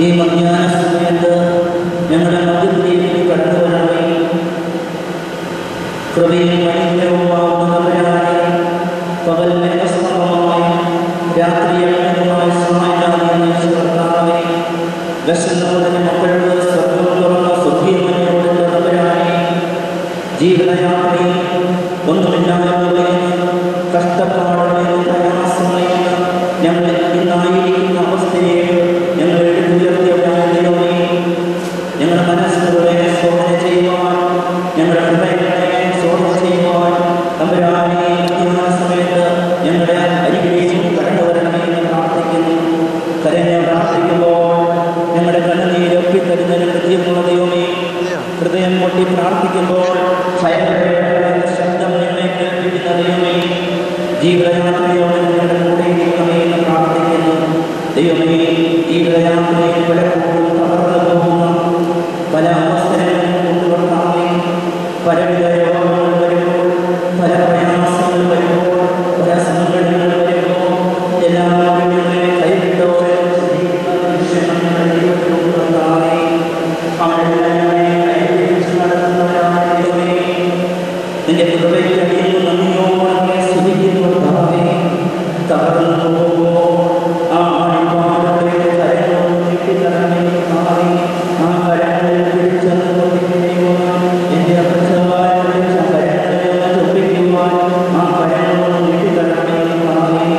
ഈ മധ്യാഹ്ന സമയത്ത് ഞങ്ങളുടെ മധ്യത്തിലേക്ക് കടന്നു വരണമേ. കൃപയും അനുഗ്രഹവുമാവുന്നവരായി പകൽ മേഘസ്തംഭമായി രാത്രി അഗ്നിയുമായി സഹായിക്കാതെ വിശന്നവരുടെ മക്കളുടെ സ്വർഗം തുറന്ന സുഖീമനയോടുള്ളവരായി ജീവിതയാത്രയിൽ ഒന്നുമില്ലാതെ കഷ്ടപ്പാടുകളെയും പ്രയാസങ്ങളെയും ഞങ്ങൾ ഇന്നായിരിക്കുന്ന അവസ്ഥയെ ഞങ്ങൾ എടുത്തുയർത്തിയവരായി ഞങ്ങളുടെ മനസ്സിലൂടെ ശോധന ചെയ്യുവാൻ, ഞങ്ങളുടെ ഹൃദയങ്ങളെ ശോധന ചെയ്യുവാൻ തമ്പുരാനെ മധ്യാഹ്ന സമയത്ത് ഞങ്ങളുടെ അരികിലേക്ക് കടന്നു വരണമെന്ന് പ്രാർത്ഥിക്കുന്നു. കരഞ്ഞ് പ്രാർത്ഥിക്കുമ്പോൾ ഞങ്ങളുടെ കണ്ണുനീരൊപ്പി തരുന്ന ഞങ്ങളുടെ ജീവനുള്ള ദൈവമേ, ഹൃദയം പൊട്ടി പ്രാർത്ഥിക്കുമ്പോൾ ശബ്ദം ഞങ്ങളെ കേൾപ്പിക്കുന്ന ദൈവമേ, ജീവിതയാത്രയോടെ ഞങ്ങളുടെ കൂടെ ഇരിക്കണമേ എന്ന് പ്രാർത്ഥിക്കുന്നു. ദൈവമേ, ജീവിതയാത്രയിൽ പലപ്പോഴും തകർന്നു പോകുന്ന പല അവസരങ്ങളും കൊണ്ടുവരണമേ. പലവിധ രോഗങ്ങൾ വരുമ്പോൾ, പല പ്രയാസങ്ങൾ വരുമ്പോൾ, പല സങ്കടങ്ങൾ വരുമ്പോൾ എല്ലാവരും ഞങ്ങളെ കൈവിട്ടോടെ നിന്റെ കൃപയ്ക്കടിയിൽ നന്ദിയോടെ സ്തുതിക്കുന്നവരാകെ തകർന്നു പോകുമ്പോൾ ആ അടിപ്പാടുകളുടെ കരങ്ങൾ നീട്ടിത്തരണമെന്നായി ആ കരങ്ങളിൽ പിടിച്ചെന്നുകൊണ്ടിരിക്കുവാൻ എൻ്റെ അപച്ചവാരുടെ കരങ്ങളെ ചൊപ്പിക്കുവാൻ ആ കരങ്ങൾ നീട്ടിത്തരണമെന്നായി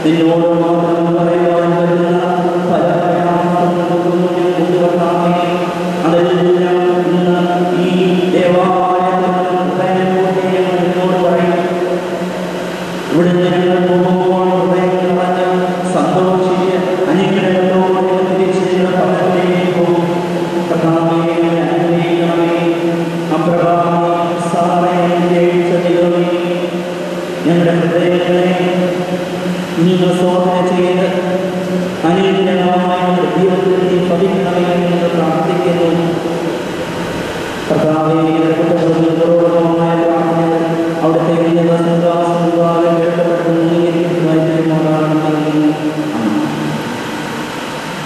നിന്നോട് മാത്രം പറയുവാൻ വരുന്ന പല പ്രയാസങ്ങളും കൊണ്ടുവന്നാമേ. അതെല്ലാം ഇന്ന് ഈ ദേവാലയത്തിനോട് പറയും. ഇവിടെ ഞങ്ങൾ പോകുമ്പോൾ ഹൃദയം പറഞ്ഞ് സന്തോഷിച്ച് അനുഗ്രഹത്തോടെ തിരിച്ചുള്ള ഭവനത്തിലേക്ക് പോകും. പ്രധാനമേ അനുഗ്രഹിക്കണമേ. അപ്രഭാവമേ സാറയെ ജയിച്ച ദൈവമേ, ഞങ്ങളുടെ ഹൃദയങ്ങളെ നിങ്ങൾ ശോധന ചെയ്ത് അനുഗ്രഹമായ ജീവിതത്തിൽ പതിക്കണമേ എന്ന് പ്രാർത്ഥിക്കുന്നു. കർത്താവേ, കുടുംബമായ പ്രാർത്ഥനകൾ അവിടുത്തെ സിംഹാസനം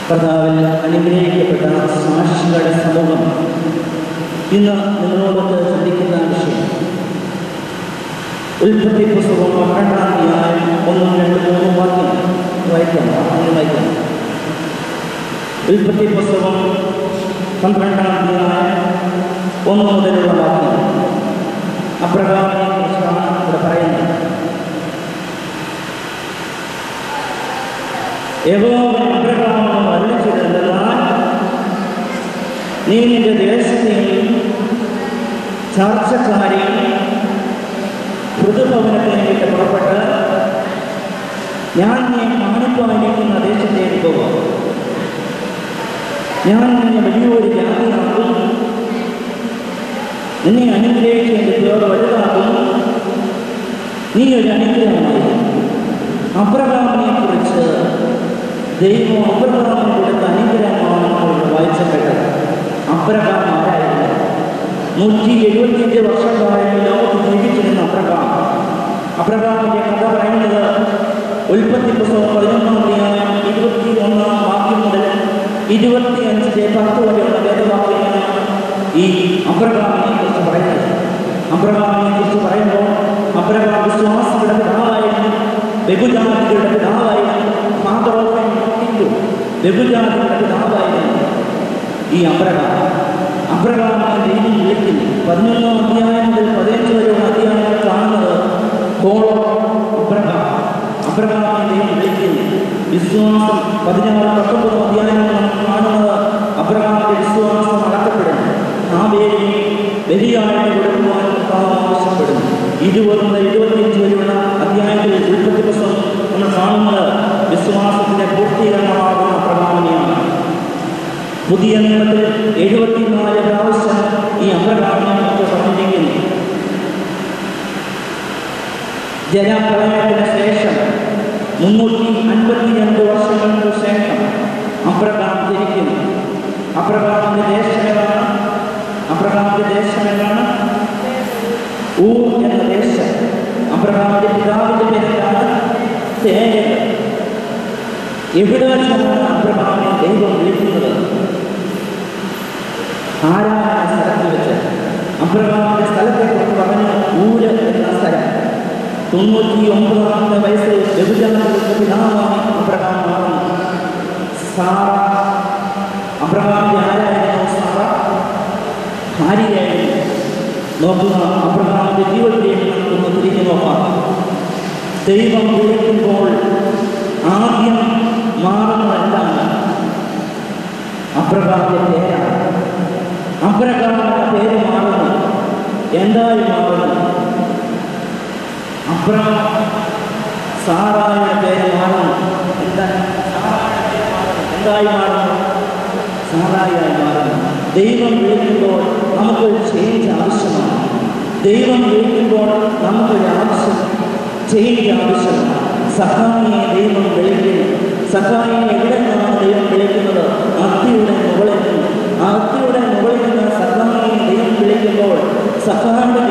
കർത്താവിൽ അനുഗ്രഹിക്കപ്പെട്ട സാക്ഷികളുടെ സമൂഹം ഇന്ന് നിങ്ങളോടൊത്ത് ശ്രദ്ധിക്കുന്ന വിഷയം ഉൽപ്പത്തി പുസ്തകം 12-ാം അധ്യായം 1-3 വാക്യം വായിക്കാം. ഉൽപ്പത്തി പുസ്തകം 12-ാം അധ്യായം 1 മുതലുള്ള വാക്യം അബ്രഹാമിനെ കുറിച്ചാണ് ഇവിടെ പറയുന്നത്. യഹോവ അബ്രഹാമിനോട് അരുളിച്ചതെന്തെന്നാൽ, നീ നിന്റെ ദേശത്തെയും ചാർച്ചക്കാരെയും ഋതുഭവനത്തിലേക്ക് പുറപ്പെട്ട് ഞാൻ നീ കാണിപ്പായിരിക്കുന്ന ദേശത്തേക്ക് പോകും. ഞാൻ നിന്നെ വലിയൊരു ജാതിയാകും, നിന്നെ അനുഗ്രഹിച്ച് എൻ്റെ പേർ വലുതാകും, നീ ഒരു അനുഗ്രഹമായി. അബ്രഹാമിനെ കുറിച്ച് ദൈവം അബ്രഹാമിന് കൊടുത്ത അനുഗ്രഹമാണ് നമ്മൾ വായിച്ചപ്പെട്ടത്. അബ്രഹാം ആരായിരുന്നു? 175 വർഷക്കാലം ലോകത്ത് ജീവിച്ചിരുന്ന അബ്രഹാമിൻ്റെ കഥ പറയുന്നത് ഉൽപ്പത്തി പുസ്തകം 11-ാം അധ്യായം 21-ാം വാക്യം മുതൽ 25-10 വരെയുള്ള വേദവാക്യങ്ങളാണ് ഈ അബ്രഹാമിനെ കുറിച്ച് പറയുന്നത്. അബ്രഹാമിനെ കുറിച്ച് പറയുമ്പോൾ അബ്രഹാം വിശ്വാസികളുടെ പിതാവായിരുന്നു, ബഹുജാതികളുടെ പിതാവായിരുന്നു, ബഹുജാതികളുടെ പിതാവായിരുന്നു ഈ അബ്രഹാമിനെ ദൈവം വിളിക്കുന്നു. 11-ാം അധ്യായം മുതൽ 15 വരെയുള്ള അധ്യായങ്ങൾ കാണുന്നത് അബ്രഹാമിനെ ദൈവം വിളിക്കുന്നു. വിശ്വാസം 16-19 അധ്യായങ്ങൾ നമുക്ക് കാണുന്നത് അബ്രഹാമിന്റെ വിശ്വാസം അടക്കപ്പെടുന്നു. ആബേലിനെ ബലിയായിട്ട് കൊടുക്കുവാൻ ആവശ്യപ്പെടുന്നു. 20-25 വരെയുള്ള അധ്യായങ്ങളിൽ ഉൽപ്പത്തി പുസ്തകം നമ്മൾ കാണുന്നത് വിശ്വാസത്തിന്റെ പൂർത്തീകരണമാകുന്ന അബ്രഹാമിനെയാണ്. പുതിയ നിയമത്തിൽ 74 പ്രാവശ്യം ഈ അബ്രഹാമിനെ കുറിച്ച് പറഞ്ഞിരിക്കുന്നു. ജലപ്രളയത്തിന് ശേഷം 352 വർഷങ്ങൾക്ക് ശേഷം അബ്രഹാം ജനിക്കുന്നു. അബ്രഹാമിന്റെ ദേശമെന്നാണ് ഊർ എന്ന ദേശം. അബ്രഹാമിന്റെ പിതാവിന്റെ പേരിലാണ് തേജ്. എവിടെ വെച്ചാണ് അബ്രഹാമിനെ ദൈവം വിളിക്കുന്നത്? ആരാധന സ്ഥലത്ത് വെച്ച്. അബ്രഹാമിന്റെ സ്ഥലത്തെ കുറിച്ച് പറഞ്ഞു ഊര് എന്ന സ്ഥലം. 99 വയസ്സിൽ വ്യഭിചരണത്തിന്റെ പിതാവാണ് അബ്രഹാം മാറുന്നു. സാറ അബ്രഹാമിന്റെ ആരായിരുന്നു? സാറ ഭാര്യയായിരുന്നു. നോക്കുക, അബ്രഹാമിന്റെ ജീവിതത്തിലേക്ക് നമുക്കൊന്ന് തിരിഞ്ഞു നോക്കാം. ദൈവം വിളിക്കുമ്പോൾ ആദ്യം മാറുന്നത് എന്താണ്? അബ്രഹാമിന്റെ പേരാണ്. അബ്രഹാമിന്റെ പേര് മാറുന്നു. എന്തായി മാറുന്നു? അബ്രഹാം സാറായുടെ പേര് മാറുന്നു. എന്തായി മാറുന്നു? സാറായായി മാറുന്നു. ദൈവം വിളിക്കുമ്പോൾ നമുക്കൊരു ചേഞ്ച് ആവശ്യമാണ്. ദൈവം വിളിക്കുമ്പോൾ നമുക്കൊരു ചേഞ്ച് ആവശ്യമാണ്. സഖായിയെ ദൈവം വിളിക്കുന്നു. സഖായിയെ എവിടെ നിന്നാണ് ദൈവം വിളിക്കുന്നത്? അത്തിയുടെ മുകളിൽ നിന്ന്. ആ അത്തിയുടെ മുകളിൽ നിന്ന് സഖായിയെ ദൈവം വിളിക്കുമ്പോൾ സഖായുടെ